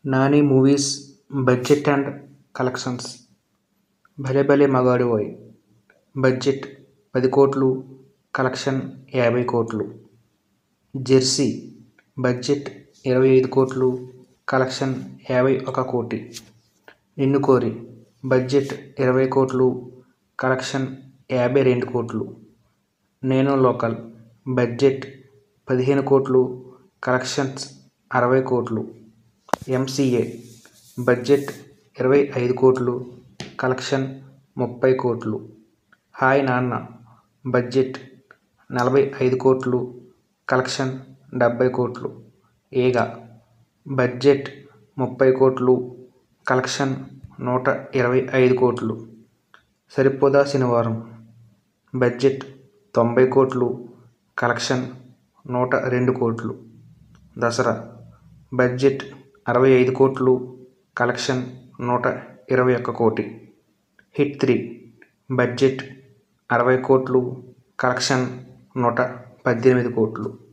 Nani movies budget and collections. భలే భలే మగాడివోయ్ budget 10 కోట్లు, కలెక్షన్ 50 కోట్లు. జెర్సీ బడ్జెట్ 25 కోట్లు, కలెక్షన్ 51 కోటి. నిన్ను కోరి బడ్జెట్ 20 కోట్లు, కలెక్షన్ 52 కోట్లు. నేను లోకల్ బడ్జెట్ 15 కోట్లు, కలెక్షన్స్ 60 కోట్లు. ఎంసీఏ బడ్జెట్ 25 కోట్లు, కలెక్షన్ 30 కోట్లు. హాయ్ నాన్న బడ్జెట్ 45 కోట్లు, కలెక్షన్ 70 కోట్లు. ఏగా బడ్జెట్ 30 కోట్లు, కలెక్షన్ 125 కోట్లు. సరిపోదా శనివారం బడ్జెట్ 90 కోట్లు, కలెక్షన్ 102 కోట్లు. దసరా బడ్జెట్ 65 కోట్లు, కలెక్షన్ 121 కోటి. హిట్ 3 బడ్జెట్ 60 కోట్లు, కలెక్షన్ 118 కోట్లు.